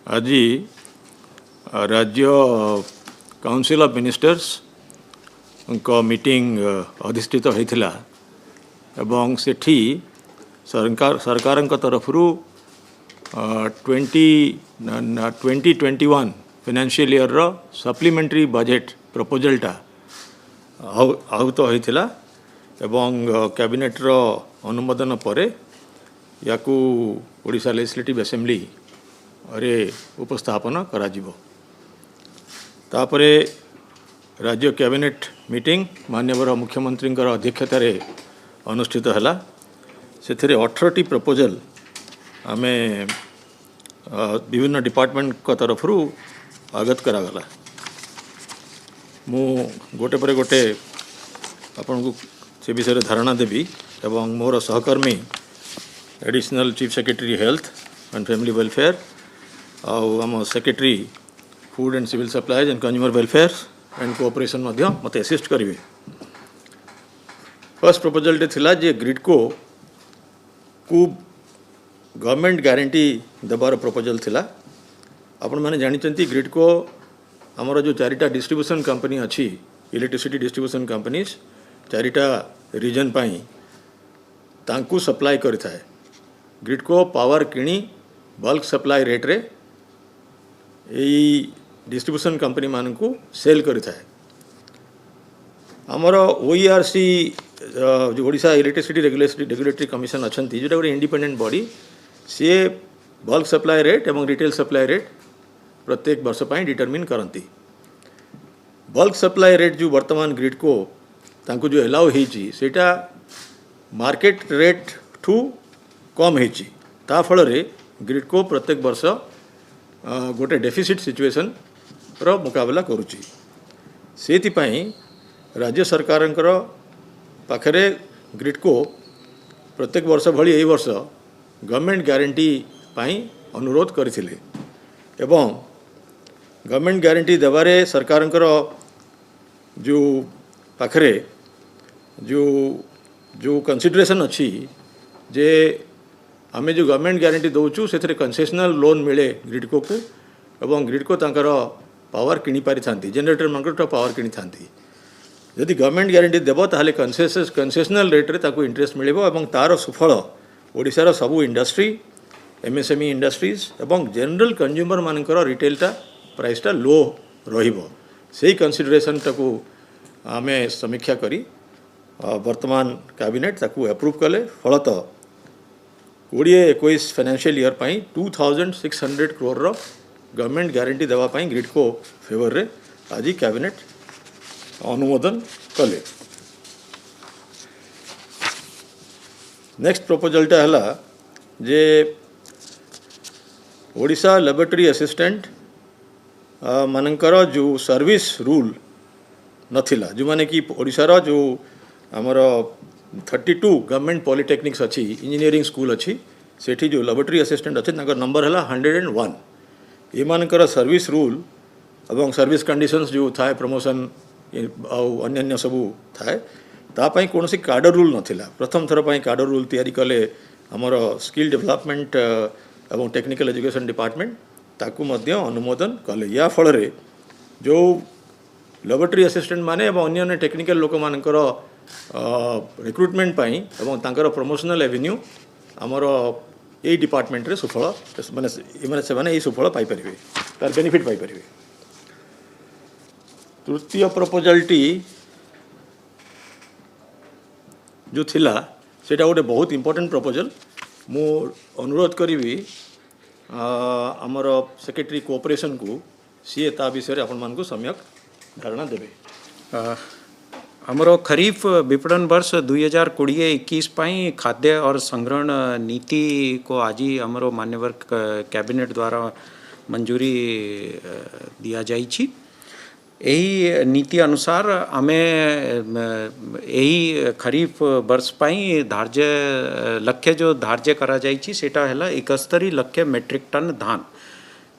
आज राज्य council of ministers को मीटिंग अधिष्ठित होता एवं सेठी सरकार तरफ 2021 फाइनेंशियल ईयर रो सप्लीमेंटरी बजेट प्रपोजलटा आहूत होता एवं कैबिनेट रो अनुमोदन पर याकू ओडिशा लेजिस्लेटिव असेंबली अरे उपस्थापन करा जिवो। तापरे राज्य कैबिनेट मीटिंग माननीय मुख्यमंत्री अध्यक्षतार अनुष्ठित है। से 18टी प्रपोजल आमे विभिन्न डिपार्टमेंट को तरफ आगत करागला। मु गोटे पर गोटे आपन को से विषय धारणा देवी एवं मोर सहकर्मी additional chief secretary health and family welfare आम secretary food and civil supplies and consumer welfare and cooperation मत असिस्ट करेंगे। फर्स्ट प्रपोजल थिला जे ग्रिडको को गवर्नमेंट गारंटी देवार प्रपोजल थिला। आपण माने जानिचंती ग्रिडको आमर जो चारिटा डिस्ट्रीब्यूशन कंपनी अच्छी इलेक्ट्रिसिटी डिस्ट्रीब्यूशन कंपनीज चारिटा रीजन पाई तांकू सप्लाई करता है। ग्रिडको पावर किणी बल्क सप्लाई रेट रे डिस्ट्रीब्यूशन कंपनी मानकू सेल करता है। आमर ओईआरसी जो ओडिशा इलेक्ट्रिसिटी रेगुलेटरी कमिशन अच्छा जोटा गोटे इंडिपेंडेंट बॉडी सी बल्क सप्लाई रेट एवं रिटेल सप्लाई रेट प्रत्येक वर्ष पर डिटरमिन करती। बल्क सप्लाई रेट जो वर्तमान ग्रिडको तांकू जो एलाउ होती सेटा मार्केट रेट ठू कम होती फल ग्रिडको प्रत्येक वर्ष गोटे डेफिसिट सिचुएशन रो मुकाबला करुच्ची। सेतिपाई राज्य सरकार पाखरे ग्रिडको प्रत्येक वर्ष भली यही वर्ष गवर्नमेंट गारंटी पाई अनुरोध करथिले एवं गवर्नमेंट गारंटी देवारे सरकार जो पाखरे जो जो कंसिडरेशन अच्छी जे आमे जो गवर्नमेंट गारंटी दौचु से कंसेशनल लोन मिले ग्रिडको को एवं ग्रिडको तांकर पावर किनी पारि थांती जनरेटर मार्केट पावर किनी थांती। यदि गवर्नमेंट गारंटी देव ताहले कंसेशनल रेट रे ताको इंटरेस्ट मिलिबो एवं तार सुफल ओडिशार सबु इंडस्ट्री एमएसएमई इंडस्ट्रीज एवं जनरल कंज्यूमर मानकर रिटेलटा प्राइसटा लो रहिबो। सेही कंसिडरेशन टाको आमे समीक्षा करी वर्तमान कैबिनेट ताको अप्रूव कले। फलत 2021 फाइनेंशियल ईयर पाई 2600 करोड़ रो गवर्नमेंट गारंटी देवा पाई ग्रिडको फेवर रे आज कैबिनेट अनुमोदन कले। नेक्स्ट प्रपोजलटा है जे ओडिशा लैबोरेटरी असिस्टेंट मानकर जो सर्विस रूल नथिला जो माने कि ओडिशार जो आमर 32 गवर्नमेंट पॉलिटेक्निक्स अच्छी इंजीनियरिंग स्कूल अच्छी सेठी जो लैबोरेटरी असिस्टेंट अच्छे नंबर है 101। ये मानकर सर्विस रूल एवं सर्विस कंडीशंस जो थाए प्रमोशन अन्य सबू थाए तापाई कौन सी कार्डर रूल नथिला। प्रथम थर पाई कार्डर रूल तैयारी कले आमर स्किल डेवलपमेंट एवं टेक्निकल एजुकेशन डिपार्टमेंट ताकू मध्य अनुमोदन कले। या फल जो लैबोरेटरी असिस्टेंट माने एवं अन्य टेक्निकल लोक मानकर रिक्रुटमेंट पाई एवं तांकर प्रमोशनल एवेन्यू आमर यही डिपार्टमेंट रे सुफल माने सुफल पाई परिबे तार बेनिफिट पाई परिबे। तृतीय प्रपोजलटी जो थिला सेटा गोटे बहुत इंपोर्टेंट प्रपोजल। मु अनुरोध करी आमर सेक्रेटरी कोऑपरेशन को सी ता विषय आपण मान को सम्यक धारणा देबे। आमर खरीफ विपणन वर्ष 2020-21 पाई खाद्य और संग्रहण नीति को आज आमर मान्यवर कैबिनेट द्वारा मंजूरी दिया जाइछि। यही नीति अनुसार आमे यही खरीफ वर्ष पाई धार्य लक्ष्य जो धार्य करा जाइछि सेटा हैला 71 लाख मेट्रिक टन धान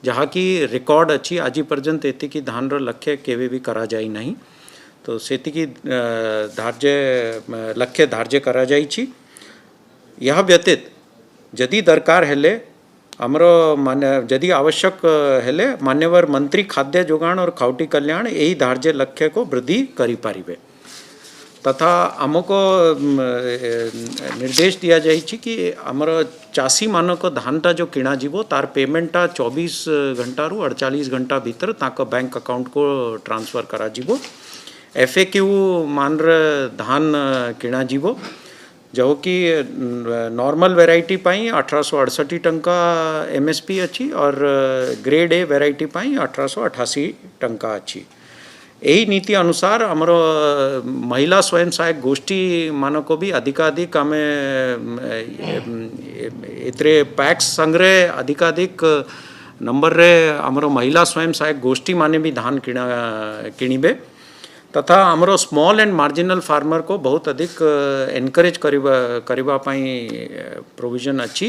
जहाँ की रिकॉर्ड अच्छी आज पर्यंत एति की धान रो लक्ष्य केवे भी करा जाई नहीं। तो सेतिकी लक्ष्य धार्य करा जाइछि। यह व्यतीत जदि दरकार हेले आमर मान्य जदि आवश्यक हेले मान्यवर मंत्री खाद्य जोगाण और खाउटी कल्याण यही धार्य लक्ष्य को वृद्धि करि पारिबे तथा आमको निर्देश दिया जाइछि कि आमर चाषी मानक धानटा जो किणा जीवो तार पेमेंटा 24 घंटा रु 48 घंटा भीतर ताक बैंक अकाउंट को ट्रांसफर करा जीवो एफएक्यू मान धान किणा जीवो जो कि नॉर्मल वेराइटी पाई 1868 टंका एमएसपी अच्छी और ग्रेड ए वेराइटी पाई 1888 टंका अच्छी यही नीति अनुसार आमर महिला स्वयं सहायक गोष्ठी मान को भी अधिकाधिक आम एतरे पैक्स संग्रह अधिकाधिक नंबर रे आमर महिला स्वयं सहायक गोष्ठी माने भी धान किणीबे तथा आमर स्मॉल एंड मार्जिनल फार्मर को बहुत अधिक एनकरेज करबा प्रोविजन अच्छी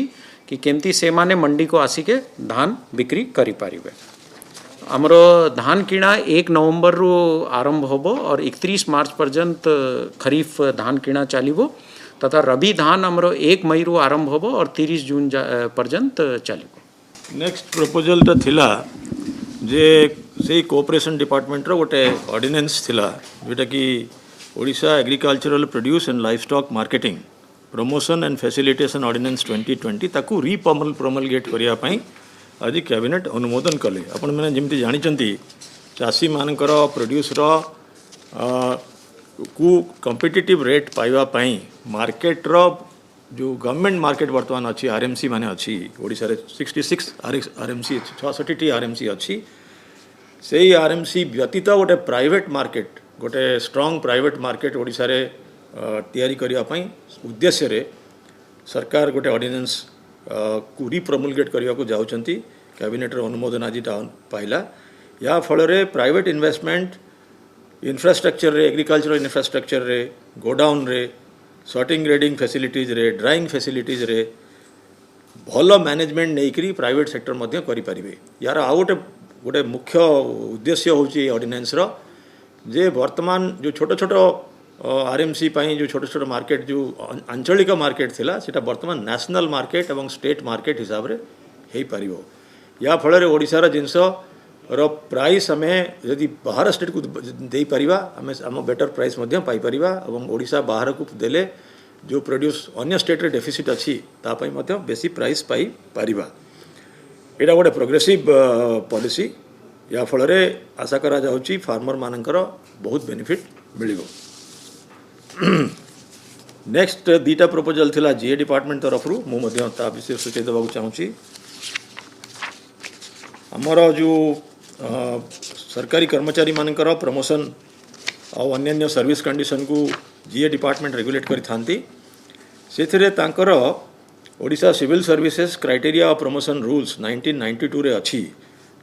कि केमती से माने मंडी को आसिके धान बिक्री करि पारिबे आमर धान किणा 1 नवंबर रु आरंभ होबो और 31 मार्च पर्यंत खरीफ धान किणा चलिबो तथा रबी धान आमर 1 मई रु आरंभ होबो और 30 जून पर्यंत चलिबो। नेक्स्ट प्रपोजल थिला जे से कोऑपरेशन डिपार्टमेंट रो गोटे ऑर्डिनेंस थिला जोटा कि Odisha agricultural produce and livestock marketing promotion and facilitation ordinance 2020 ताकू प्रोमलगेट करिया पई आज कैबिनेट अनुमोदन कले आपण मैंने जमी जानी चाषी मानकर प्रोड्यूसर को कॉम्पिटिटिव रेट पाइबापी मार्केट रो जो गवर्नमेंट मार्केट बर्तमान अच्छी आरएमसी माने अच्छी ओडिशा रे 66 आरएमसी 66 आरएमसी अच्छी से आरएमसी व्यतीत गोटे प्राइवेट मार्केट गोटे स्ट्रांग प्राइवेट मार्केट ओडिशा रे तैयारी करिया पई उद्देश्य रे सरकार गोटे ऑर्डिनेंस को रिप्रमोलगेट करने को जाउछंती कैबिनेट अनुमोदन आज पाइला या फल प्राइवेट इन्वेस्टमेंट इंफ्रास्ट्रक्चर रे एग्रीकल्चरल इंफ्रास्ट्रक्चर रे गोडाउन रे सॉर्टिंग ग्रेडिंग फैसिलिटीज रे ड्राइंग फैसिलिटीज रे भल मैनेजमेंट नहीं प्राइवेट सेक्टर मध्य करि परिबे यार आ गोटे मुख्य उद्देश्य होची ऑर्डिनेंस रो जे वर्तमान जो छोट छोट आरएमसी पाई जो छोट छोट मार्केट जो आंचलिक मार्केट थिला सेटा वर्तमान नेशनल मार्केट एवं स्टेट मार्केट हिसाब रे हेई परिबो या फल ओडिशा रा जिनस रो प्राइस आमे यदि बाहर स्टेट को दे परिबा आमे आम बेटर प्राइस मध्य पाई परिबा एवं ओडिशा बाहर को देले जो प्रोड्यूस अन्य स्टेट रे डेफिसिट अच्छी ता पई मध्य बेसी प्राइस पाई परिबा एटा गोटे प्रोग्रेसिव पॉलिसी या फल आशा करा जाउची फार्मर मानकर बहुत बेनिफिट मिलिबो। नेक्स्ट दीटा प्रपोजल थिला जीए डिपार्टमेंट तरफ रु मु मध्य ता विषय सूचित देबाक चाहूची आमर जो सरकारी कर्मचारी मानकर प्रमोशन और अन्य सर्विस कंडीशन को जीए डिपार्टमेंट रेगुलेट करि थांती सेथिरे तांकर Odisha civil services criteria of promotion rules 1992 रे अच्छी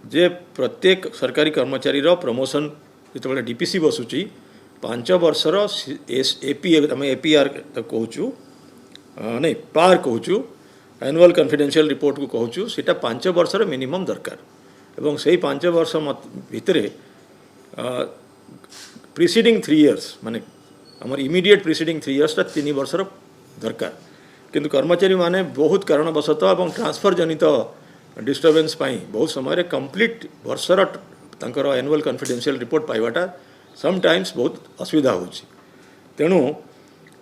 जे प्रत्येक सरकारी कर्मचारी रो प्रमोशन जेतबेले डीपीसी बसुची 5 वर्षर एपीआर कहूँ नहीं पार कहूँ एनुअल कॉन्फिडेंशियल रिपोर्ट को कहूँ सीटा 5 वर्षर मिनिमम दरकार एवं से 5 वर्ष भितर प्रिसीडिंग 3 इयर्स माने आमर इमिडिएट प्रिसीडिंग 3 इयर्स 3 वर्षर दरकार किंतु कर्मचारी माने बहुत कारणवशतः एवं ट्रांसफर जनित डिस्टर्बेंस पाई बहुत समय कंप्लीट वर्षर तांकर एनुअल कॉन्फिडेंशियल रिपोर्ट पाइबाटा समटाइम्स बहुत असुविधा होची तेणु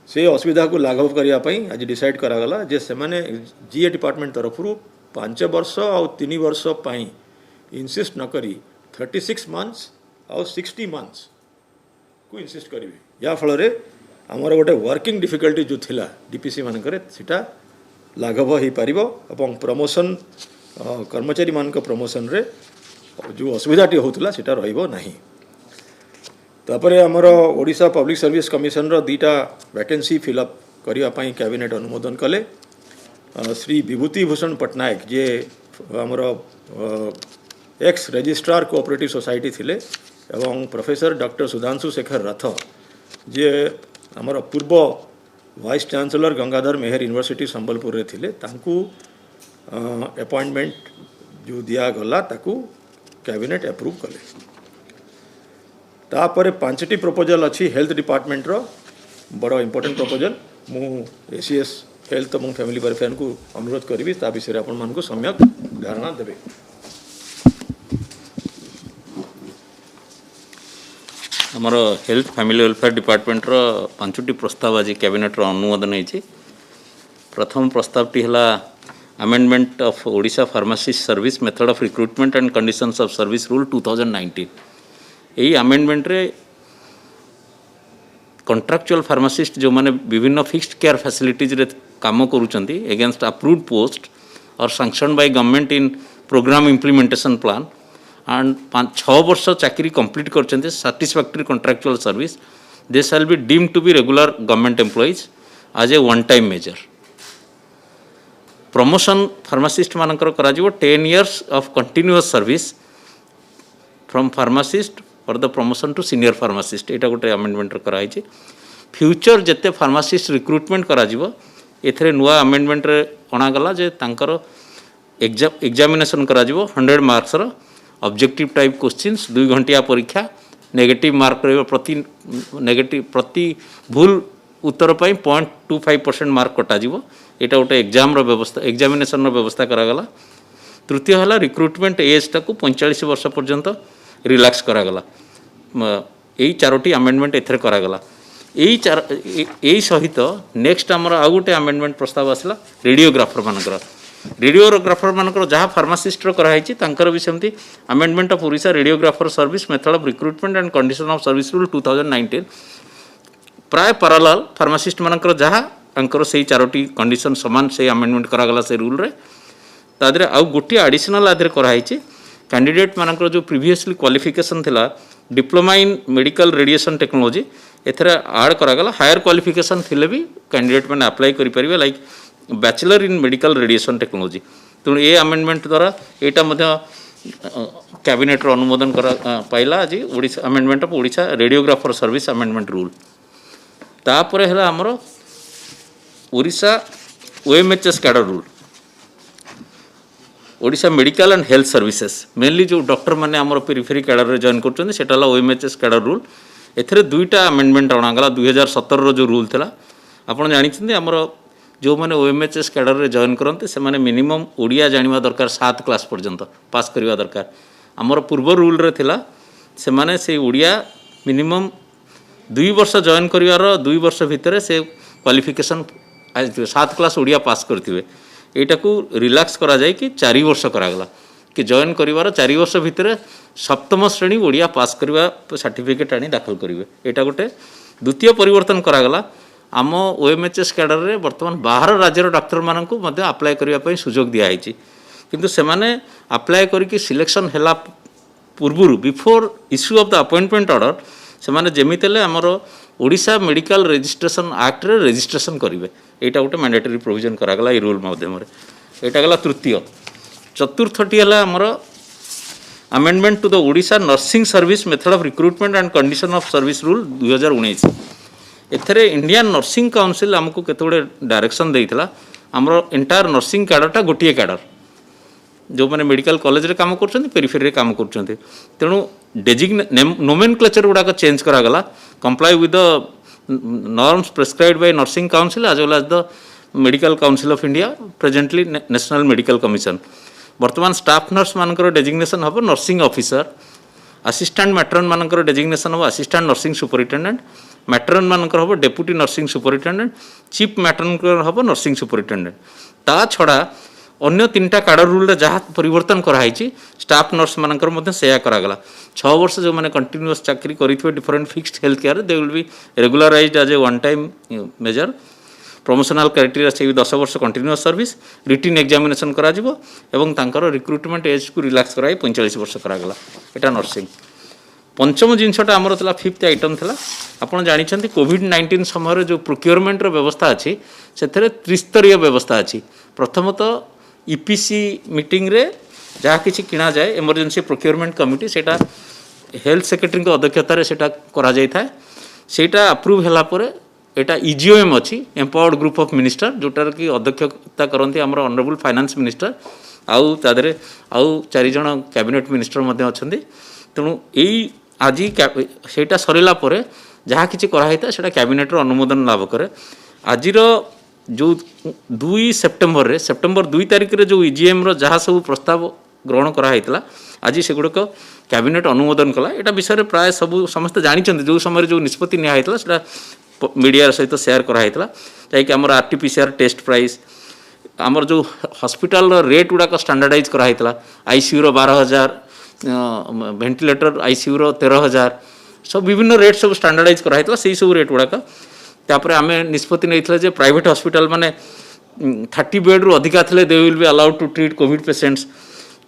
से असुविधा को लाघव करने आज डिसाइड करागला जे से माने जीए डिपार्टमेंट तरफ 5 वर्ष और 3 वर्ष पाई इंसिस्ट न करी 36 मंथ्स और 60 मंथ्स को इंसिस्ट करेंगे या फल आमर गोटे वर्किंग डिफिकल्टी जो थिला डीपीसी मानकर सीटा लाघव हो पार और प्रमोशन कर्मचारी मान प्रमोशन रे जो असुविधाटी होता सीटा रहिबो नहीं। तापर आमर ओडिशा पब्लिक सर्विस कमिशन रो 2टा वैकेंसी फिलअप करने कैबिनेट अनुमोदन कले श्री विभूति भूषण पट्टनायक जे आमर एक्स रजिस्ट्रार कोऑपरेटिव सोसाइटी थिले एवं प्रोफेसर डॉक्टर सुधांशु शेखर रथ जे आमर पूर्व वाइस चांसलर गंगाधर मेहर यूनिवर्सिटी संबलपुर रे थिले तांकू अपॉइंटमेंट जो दिया गला ताकू कैबिनेट अप्रूव कले। तापर 5टी प्रपोजल अच्छी हेल्थ डिपार्टमेंट रो बड़ इंपोर्टेंट प्रपोजल मु एसीएस हेल्थ और फैमिली वेलफेयर को अनुरोध करी ता विषय आपण मान सम्यक धारणा देवे। आमर हेल्थ फैमिली वेलफेयर डिपार्टमेंट रो 5टी प्रस्ताव आज कैबिनेट रो अनुमोदन होती। प्रथम प्रस्तावटी है amendment of Odisha pharmacist service method of recruitment and conditions of service rule 2019। यही अमेंडमेंट रे कॉन्ट्रैक्चुअल फार्मासिस्ट जो माने विभिन्न फिक्स्ड केयर फैसिलिटीज रे काम करूचंती अगेंस्ट अप्रूव्ड पोस्ट और sanction by government in programme implementation plan and 6 वर्ष चाकरी कंप्लीट करचंती satisfactory contractual service they shall be deemed to be regular government employees as a one time measure. Promotion pharmacist मानकर करा जिवो 10 years of continuous service from pharmacist और the promotion to senior pharmacist एटा गोटे amendment कराई छी। Future जेते pharmacist recruitment करा जिवो एथरे नुआ अमेंडमेंट रे अणा गला जे तांकर एग्जामिनेशन करा जिवो 100 मार्क्स रो ऑब्जेक्टिव टाइप क्वेश्चंस 2 घंटिया परीक्षा नेगेटिव मार्क रहिबो प्रति भूल उत्तर पाई 0.25% मार्क कटा जिवो। एटा गोटे एग्जाम रो व्यवस्था एग्जामिनेशन रो व्यवस्था करा गला। तृतीय हला रिक्रुटमेंट एज टाकू 45 वर्ष पर्यंत रिलैक्स करा गला। एई चारोटी अमेंडमेंट एथरे करा गला। एई सहित नेक्स्ट हमर आ गोटे अमेंडमेंट प्रस्ताव आसला रेडियोग्राफर मानकर जहाँ फार्मासिस्ट रो कराई छी तांकर भी सेमती amendment of Odisha radiographer service method of recruitment and condition of service rule 2019 प्राय पैरेलल फार्मासिस्ट मानकर जहाँ तांकर से चारोटी कंडीशन समान से अमेंडमेंट करा गला से रूल रे तादरे आउ गोटे एडिशनल आदरे कराई छी कैंडिडेट मानकर जो प्रीवियसली क्वालिफिकेशन थिला diploma in medical radiation technology एथरे ऐड करा गला। हायर क्वालिफिकेशन थिले भी कैंडिडेट माने अप्लाई करि परिबे like bachelor in medical radiation technology. तेणु ये अमेंडमेंट द्वारा एटा मध्य कैबिनेट रो अनुमोदन करा पाइला आज Odisha amendment of Odisha radiographer service amendment rule. तापर है हमर Odisha OMHS cadre rule Odisha medical and health services mainly जो डॉक्टर माने हमर पेरिफेरी कैडर रे जॉइन करछन सेटा ला ओएमएचएस कैडर रूल। एथरे दुईटा अमेंडमेंट अणागला 2017 रो जो रूल थिला आपण जानि छथि हमर जो मैंने ओएमएचएस कैडर रे जॉइन करते से माने मिनिमम ओडिया जानिबा दरकार 7 क्लास पर्यंत पास करवा दरकार। आमर पूर्व रूल रे थिला से माने से ओडिया मिनिमम 2 वर्ष जॉइन करिवार 2 वर्ष भितर से क्वालिफिकेशन 7 क्लास ओडिया पास करथिबे। एटा को रिलैक्स करा जाय कि 4 वर्ष करागला कि जॉइन करिवार 4 वर्ष भितर सप्तम श्रेणी ओडिया पास करवा सर्टिफिकेट आनी दाखल करिवे। एटा गोटे द्वितीय परिवर्तन करागला। आम ओएमएचएस कैडर रे वर्तमान बाहर राज्यर डाक्टर मानक अप्लाई करने सुजोग दिखाई किंतु से माने अप्लाई करके सिलेक्शन हैला पूर्व before issue of the appointment order से माने जेमिति हेले हमर ओडिशा मेडिकल रजिस्ट्रेशन एक्ट रे रजिस्ट्रेशन करेंगे। एटा गोटे मैंडेटरी प्रोविजन करागला ये रूल माध्यम रे। एटा गला तृतीय। चतुर्थटी है हमर amendment to the Odisha nursing service method of recruitment and condition of service rule 2019। एथरे इंडियन नर्सिंग काउंसिल आमको केते गुडे डायरेक्शन देइथिला हमर एंटायर नर्सिंग कैडरटा गोटिए कैडर जो मैंने मेडिकल कॉलेज रे काम करछन्ती पेरिफेरी रे काम करछन्ती। तेणु नोमेनक्लेचर गुड़ाक चेंज करागला comply with the norms prescribed by nursing council as well as the medical council of India presently national medical commission. वर्तमान स्टाफ नर्स मानकर डेजिग्नेशन हम नर्सिंग ऑफिसर असिस्टेंट मैट्रन मानकर डेजिग्नेशन हम असिस्टेंट नर्सिंग सुपरिटेंडेंट मैट्रन मानकर हम deputy nursing superintendent chief matron हम nursing superintendent. ता छड़ा अन्य 3टा कैडर रूल रे जहाँ परिवर्तन कराई स्टाफ नर्स मानकर मध्य सेया करागला। 6 वर्ष जो मैंने कंटिन्यूअस चाकरी करिथिबे different fixed health care they will be regularised as a one time measure. Promotional criteria से 10 वर्ष कंटिन्यूअस सर्विस रिटिन एग्जामिनेशन करा जिवो एवं तांकर रिक्रुटमेंट एज को रिलैक्स कराई 45 वर्ष करागला। एटा नर्सिंग। पंचम जिनसटा आमर था 5th आइटम था आपड़ जानते कोविड-19 समय जो प्रोक्योरमेंट व्यवस्था अच्छी से त्रिस्तरीय व्यवस्था अच्छी। प्रथमतः ईपीसी मीटिंग रे जहाँ किसी किना जाए इमरजेंसी प्रोक्योरमेंट कमिटी सेटा हेल्थ सेक्रेटरी अध्यक्षतार सेटा करा जाय थाए। सेटा अप्रूव होला परे एटा इजीओएम अच्छी एम्पावर्ड ग्रुप ऑफ मिनिस्टर जोटार कि अध्यक्षता करती आमर ऑनरेबल फाइनेंस मिनिस्टर आउ तादरे आउ 4 जण कैबिनेट मिनिस्टर मध्य अछंती। तेणु यही आज सेटा सरला परे जहाँ किसी कराई था सेटा कैबिनेट अनुमोदन लाभ करे। आजिर जो 2 सेप्टेम्बर रे सेप्टेम्बर 2 तारिख रे जो इजीएम रो जहाँ सब प्रस्ताव ग्रहण कराइला आज सेगुड़िक कैबिनेट अनुमोदन कला यहाँ विषय प्राय सब समस्त जानते जो समय जो निष्पत्ति निया मीडिया सहित शेयर कराइला जैकि आम आरटीपीसीआर टेस्ट प्राइस आमर जो हॉस्पिटल रेट गुड़ाक स्टैंडर्डाइज कराइला आईसीयू रो 12,000 वेंटिलेटर आईसीयू रो 13,000 सब विभिन्न रेट सब स्टैंडर्डाइज कराइला से सब रेट गुड़ाक तापर आम निष्पत्ति नहीं जे प्राइवेट हॉस्पिटल माने 30 बेड रु अधिका थे they will be allowed to treat covid patients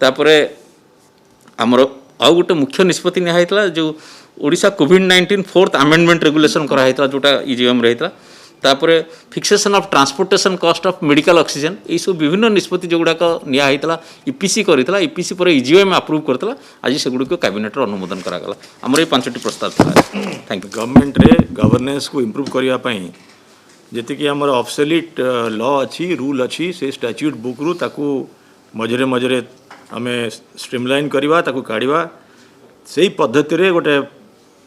तापर आमर आउ गोटे मुख्य निष्पत्ति निया जो ओडिशा कोविड-19 4th अमेंडमेंट रेगुलेशन कराइला जोटा इजीएम रही तापर fixation of transportation cost of medical oxygen ये सब विभिन्न निष्पत्ति जो गुड़ाक निया ईपीसी करता ईपीसी पर इजीएम अप्रूव करता आज से गुड़िक कैबिनेट अनुमोदन करागला आमर ये 5टी प्रस्ताव था। Thank you. गवर्नमेंट रे गवर्नेंस को इम्प्रूव करने जी आम ऑब्सोलीट लॉ अच्छी रूल अच्छी से स्टैट्यूट बुक रु ताकू मझे मझे आम स्ट्रीमलाइन करवा ताकू काढ़ा से पद्धति रे गोटे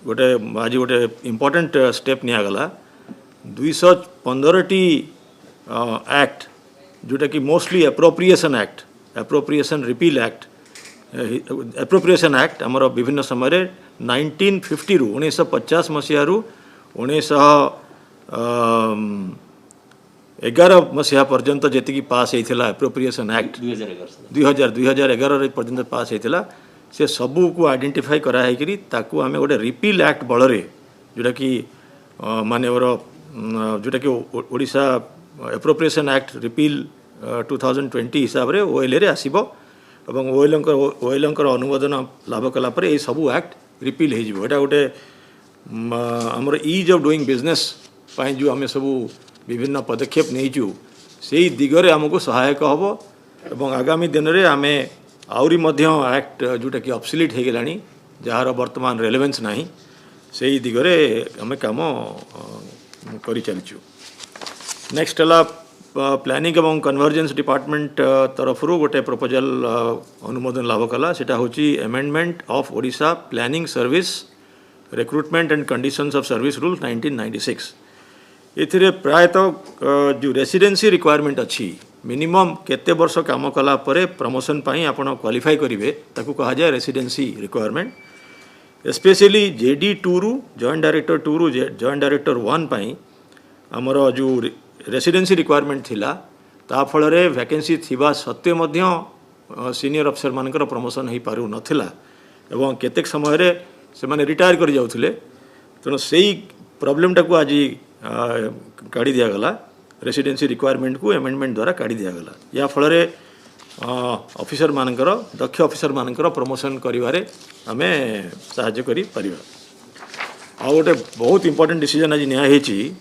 गोटे आज गोटे इम्पोर्टेंट स्टेप निगला 215टी एक्ट जोटा कि mostly appropriation act appropriation repeal act appropriation act आमर विभिन्न समय 1950 रु 1950 मसीह रु 1911 मसीहा पर्यंत जी पास होता एप्रोप्रिएशन एक्ट 2011 पर्यंत पास होता से सबू को आइडेंटिफाई कराई ताकू आम गोटे रिपील एक्ट बल जोटा कि मानवर जोटा कि ओडिशा एप्रोप्रिएशन एक्ट रिपील 2020 हिसाब रे ओएल रे आसीबो एवं ओएलंकर अनुमोदन लाभ कला पर ये सबू एक्ट रिपील हो जाए गोटे आमर इज ऑफ डूइंग बिजनेस पाई जो आम सबू विभिन्न पदक्षेप नहीं से दिगरे आमको सहायक हम एवं आगामी दिन में आम आउरी मध्य एक्ट जोटा कि ऑब्सोलीट हो गलानी जार वर्तमान रेलेवेंस नहीं से दिगरे आम काम करि चलचु। नेक्स्ट है प्लानिंग एवं कन्वर्जेंस डिपार्टमेंट तरफ गोटे प्रपोजल अनुमोदन लाभ कला सेटा होची amendment of Odisha planning service recruitment and conditions of service rule 1996 ये प्रायतः जो रेसिडेंसी रिक्वायरमेंट अच्छी मिनिमम केते वर्ष काम कला परे प्रमोशन पाई आपण क्वालिफाई करेंगे ताकू कहा जाए रेसिडेंसी रिक्वायरमेंट स्पेशली JD2 रु जॉइंट डायरेक्टर 2 रु जॉइंट डायरेक्टर 1 पाई आमर जो रेसिडेंसी रिक्वायरमेंट थिला ता फल रे वैकेंसी थिबा सत्वे मध्य सीनियर अफिसर मानकर प्रमोशन हो पारु नथिला एवं केतेक समय रे से माने रिटायर कर जाउथिले तेणु से प्रॉब्लम टाकू आज काढ़ी दिया गला रेसिडेंसी रिक्वायरमेंट को अमेंडमेंट द्वारा काढ़ी दिया गला या फल रे ऑफिसर मानकर दक्ष ऑफिसर मानकर प्रमोशन करिवारे आमे सहाय्य करि परिबा। आ गोटे बहुत इंपोर्टेंट डिसीजन आज निया हेची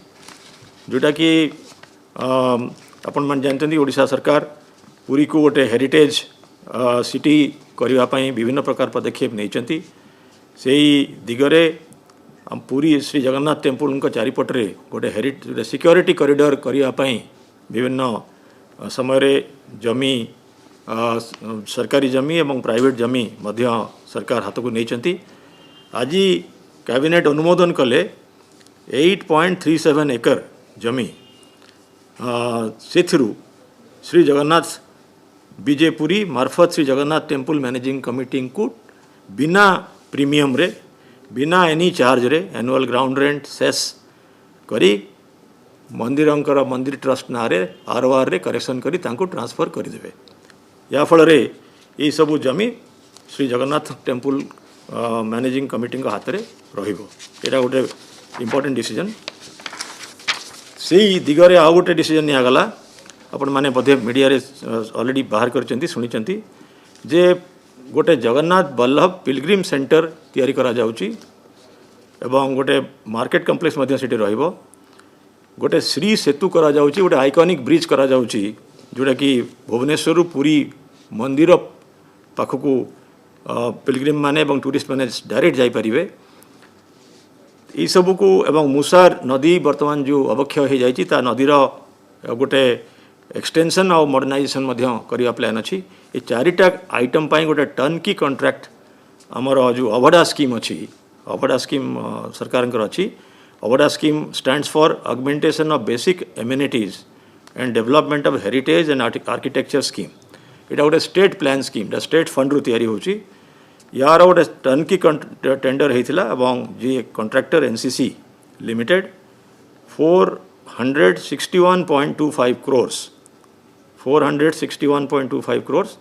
जोटा कि आपण मान जानते ओडिशा सरकार पुरी को गोटे हेरिटेज सिटी करने विभिन्न प्रकार पदक्षेप नहीं से दिगरे पुरी श्री जगन्नाथ टेम्पल चारिपटे गोटे सिक्योरिटी कॉरिडोर करने विभिन्न समय जमी सरकारी जमी एवं प्राइवेट जमी मध्य सरकार हाथ को नहीं आज कैबिनेट अनुमोदन कले 8.37 एकर जमी से श्री जगन्नाथ विजयपुरी मार्फत Shri Jagannath temple managing committee को बिना प्रीमियम रे बिना एनी चार्ज रे एनुअल ग्राउंड रेंट सेस करी मंदिर ट्रस्ट ना रे ROR रे करेक्शन करी तांको ट्रांसफर करदेवे या फल रे ये सबू जमी Shri Jagannath temple managing committee हाथ में रहा गोटे इम्पोर्टेंट डिसीजन से दिगरे आउ गोटे डिसीजन निगला आपण मैंने बोधे मीडिया रे ऑलरेडी बाहर कर शुणी जे गोटे जगन्नाथ बल्लभ पिलग्रिम सेंटर तैयारी करा जाउची एवं गोटे मार्केट कम्प्लेक्स मध्य सेठी रहिबो गोटे श्री सेतु करा जाउची गोटे आइकॉनिक ब्रिज करा जाउची जोटा कि भुवनेश्वर पुरी मंदिर पाखकू पिलग्रिम माने एवं टूरिस्ट माने डायरेक्ट जाई परिबे ई सब को एवं मुसार नदी वर्तमान जो अवक्षय हो जाइए ता नदीर गोटे एक्सटेंशन और मॉडर्नाइजेशन करने प्लान अच्छी ये चारिटा आइटम पाई गोटे टर्न की कॉन्ट्रैक्ट आमर जो अवडा स्कीम अच्छी अवडा स्कीम सरकार अच्छी AVDA scheme stands for augmentation of basic amenities and development of heritage and architecture scheme एटा गोटे state plan scheme state fund रु तैयारी होची यार गोटे टर्नकी टेंडर होता जी contractor NCC limited 461.25 crores 461.25 crores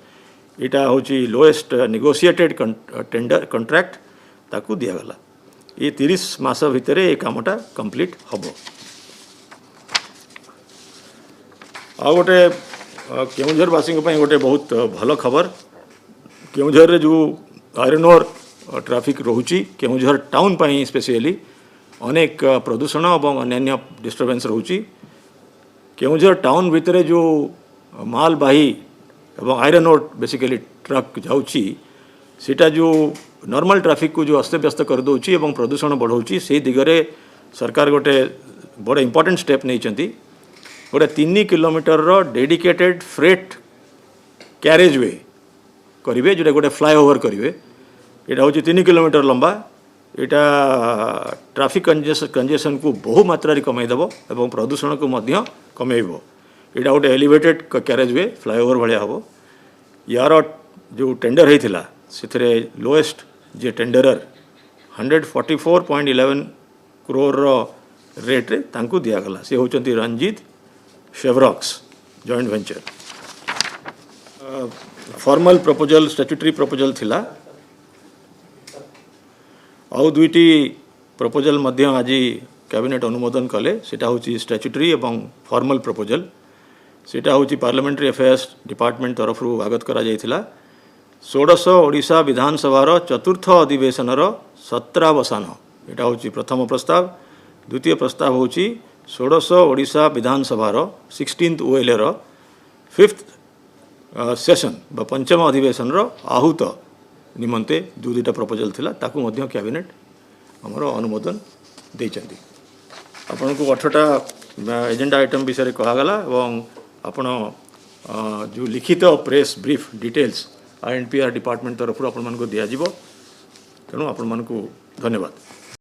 इटा हूँ लोएस्ट नेगोशिएटेड टेंडर कॉन्ट्रैक्ट ताकू दिगला ये 30 मास भितर ये कामटा कंप्लीट हम आ गोटे केउझरवासी गोटे बहुत भल खबर केउझर जो आयरन ओर ट्रैफिक रोची केउझर टाउन स्पेशली अनेक प्रदूषण और अन्य डिस्टर्बेंस रोची केउझर टाउन भितर जो मालबाही एवं आयरन ओर बेसिकली ट्रक जाऊँगी सीटा जो नॉर्मल ट्रैफिक को जो अस्त व्यस्त कर दौची एवं प्रदूषण बढ़ाऊँगी से दिगरे सरकार गोटे बड़े इंपोर्टेंट स्टेप नहीं गोटे 3 kilometre dedicated freight carriage way करेंगे जोटा गोटे फ्लाईओवर करेंगे यहाँ हूँ 3 किलोमीटर लंबा यहाँ ट्रैफिक कंजेशन को बहु मात्रा कमेदेव एवं प्रदूषण को कमेब यहाँ गोटे एलिवेटेड कैरेज वे फ्लाईओवर भाया हम यार जो टेंडर होता से लोएस्ट जे टेंडरर 144.11 crore रेट रे तांकू दिगला से होचंती Ranjit Shevrox joint venture formal proposal statutory proposal थिला आउ दुईटी प्रपोजल मध्य आज कैबिनेट अनुमोदन कले सेटा होची स्टैट्यूटरी एवं फॉर्मल प्रपोजल सेटा होची पार्लियामेंट्री अफेयर्स डिपार्टमेंट तरफ आगत करा जायथिला 16 ओडिशा विधानसभार चतुर्थ अधिवेशनर 17वसान यहाँ हूँ प्रथम प्रस्ताव द्वितीय प्रस्ताव हूँ 16 Odisha विधानसभार 16th OLA 5th session बा पंचम अधिवेशन आहूत निमंते दुईटा प्रपोजल थिला ताकू मध्य कैबिनेट आमर अनुमोदन देइचंती आपन को 18टा एजेंडा आइटम विषय कहगला एवं आपण जो लिखित press brief details INPR department तरफ आपण को दिया तेणु आपण को धन्यवाद।